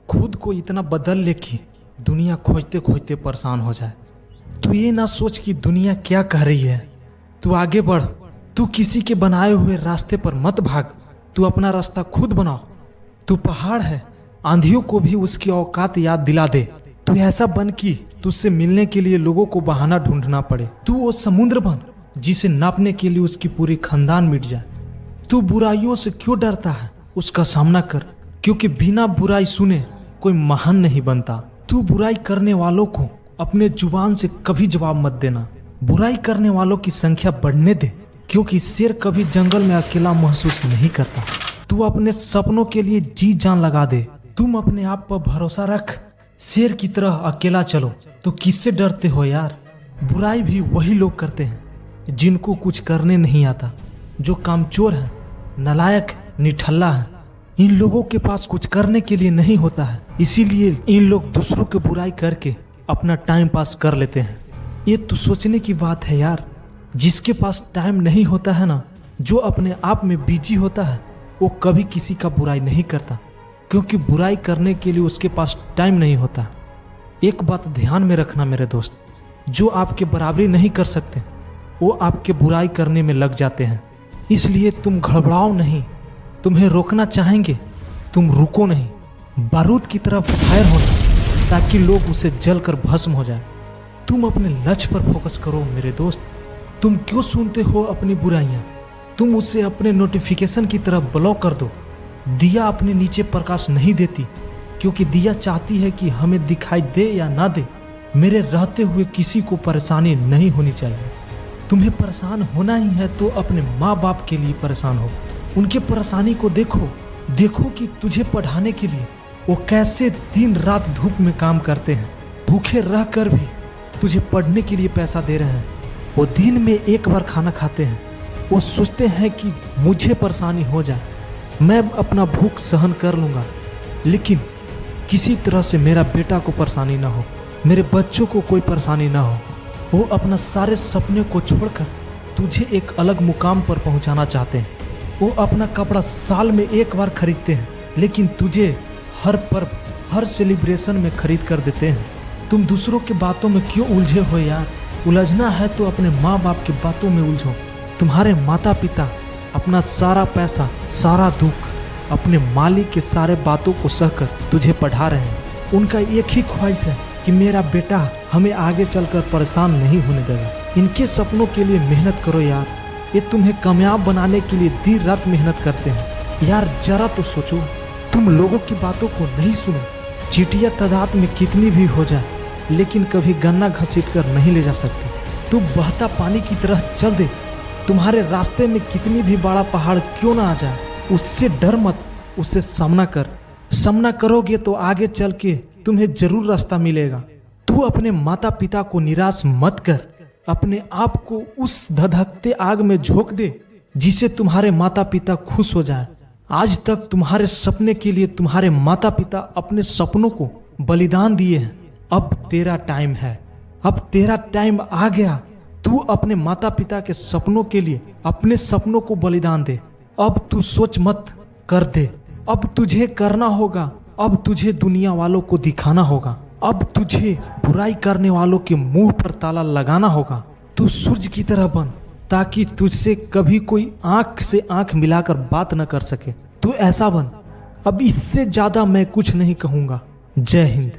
खुद को इतना बदल ले कि दुनिया खोजते खोजते परेशान हो जाए। तू ये ना सोच कि दुनिया क्या कह रही है। तू आगे बढ़। तू किसी के बनाए हुए रास्ते पर मत भाग। तू अपना रास्ता खुद बनाओ। तू पहाड़ है, आंधियों को भी उसकी औकात याद दिला दे। तू ऐसा बन कि तुझसे मिलने के लिए लोगों को बहाना ढूंढना पड़े। तू वो समुद्र बन जिसे नापने के लिए उसकी पूरी खानदान मिट जाए। तू बुराइयों से क्यों डरता है, उसका सामना कर, क्योंकि बिना बुराई सुने कोई महान नहीं बनता। तू बुराई करने वालों को अपने जुबान से कभी जवाब मत देना। बुराई करने वालों की संख्या बढ़ने दे, क्योंकि शेर कभी जंगल में अकेला महसूस नहीं करता। तू अपने सपनों के लिए जी जान लगा दे। तुम अपने आप पर भरोसा रख। शेर की तरह अकेला चलो। तो किससे डरते हो यार? बुराई भी वही लोग करते हैं जिनको कुछ करने नहीं आता, जो कामचोर है, नालायक, निठल्ला है। इन लोगों के पास कुछ करने के लिए नहीं होता है, इसीलिए इन लोग दूसरों की बुराई करके अपना टाइम पास कर लेते हैं। ये तो सोचने की बात है यार। जिसके पास टाइम नहीं होता है ना, जो अपने आप में बिजी होता है, वो कभी किसी का बुराई नहीं करता, क्योंकि बुराई करने के लिए उसके पास टाइम नहीं होता। एक बात ध्यान में रखना मेरे दोस्त, जो आपके बराबरी नहीं कर सकते वो आपके बुराई करने में लग जाते हैं। इसलिए तुम घबराओ नहीं। तुम्हें रोकना चाहेंगे, तुम रुको नहीं। बारूद की तरफ फायर होना ताकि लोग उसे जलकर भस्म हो जाए। तुम अपने लक्ष्य पर फोकस करो मेरे दोस्त। तुम क्यों सुनते हो अपनी बुराइयां? तुम उसे अपने नोटिफिकेशन की तरफ ब्लॉक कर दो। दिया अपने नीचे प्रकाश नहीं देती, क्योंकि दिया चाहती है कि हमें दिखाई दे या ना दे, मेरे रहते हुए किसी को परेशानी नहीं होनी चाहिए। तुम्हें परेशान होना ही है तो अपने माँ बाप के लिए परेशान हो। उनके परेशानी को देखो। देखो कि तुझे पढ़ाने के लिए वो कैसे दिन रात धूप में काम करते हैं। भूखे रह कर भी तुझे पढ़ने के लिए पैसा दे रहे हैं। वो दिन में एक बार खाना खाते हैं। वो सोचते हैं कि मुझे परेशानी हो जाए, मैं अपना भूख सहन कर लूँगा, लेकिन किसी तरह से मेरा बेटा को परेशानी ना हो, मेरे बच्चों को कोई परेशानी ना हो। वो अपना सारे सपने को छोड़कर तुझे एक अलग मुकाम पर पहुंचाना चाहते हैं। वो अपना कपड़ा साल में एक बार खरीदते हैं, लेकिन तुझे हर पर्व, हर सेलिब्रेशन में खरीद कर देते हैं। तुम दूसरों की बातों में क्यों उलझे हो यार? उलझना है तो अपने माँ बाप की बातों में उलझो। तुम्हारे माता पिता अपना सारा पैसा, सारा दुख अपने मालिक के सारे बातों को सहकर तुझे पढ़ा रहे हैं। उनका एक ही ख्वाहिश है कि मेरा बेटा हमें आगे चलकर परेशान नहीं होने देगा। इनके सपनों के लिए मेहनत करो यार। ये तुम्हें कामयाब बनाने के लिए दिन रात मेहनत करते हैं। यार जरा तो सोचो, तुम लोगों की बातों को नहीं सुनो। चींटियां तादाद में कितनी भी हो जाए, लेकिन कभी गन्ना घसीट कर नहीं ले जा सकते। तू बहता पानी की तरह चल दे। तुम्हारे रास्ते में कितनी भी बड़ा पहाड़ क्यों ना आ जाए, उससे डर मत, उससे सामना कर। सामना करोगे तो आगे चल के तुम्हें जरूर रास्ता मिलेगा। तू अपने माता पिता को निराश मत कर। अपने आप को उस धधकते आग में झोंक दे जिसे तुम्हारे माता पिता खुश हो जाए। आज तक तुम्हारे सपने के लिए तुम्हारे माता पिता अपने सपनों को बलिदान दिए हैं। अब तेरा टाइम है। अब तेरा टाइम आ गया। तू अपने माता पिता के सपनों के लिए अपने सपनों को बलिदान दे। अब तू सोच मत, कर दे। अब तुझे करना होगा। अब तुझे दुनिया वालों को दिखाना होगा। अब तुझे बुराई करने वालों के मुंह पर ताला लगाना होगा। तू सूरज की तरह बन, ताकि तुझसे कभी कोई आंख से आंख मिलाकर बात न कर सके। तू ऐसा बन। अब इससे ज्यादा मैं कुछ नहीं कहूंगा। जय हिंद।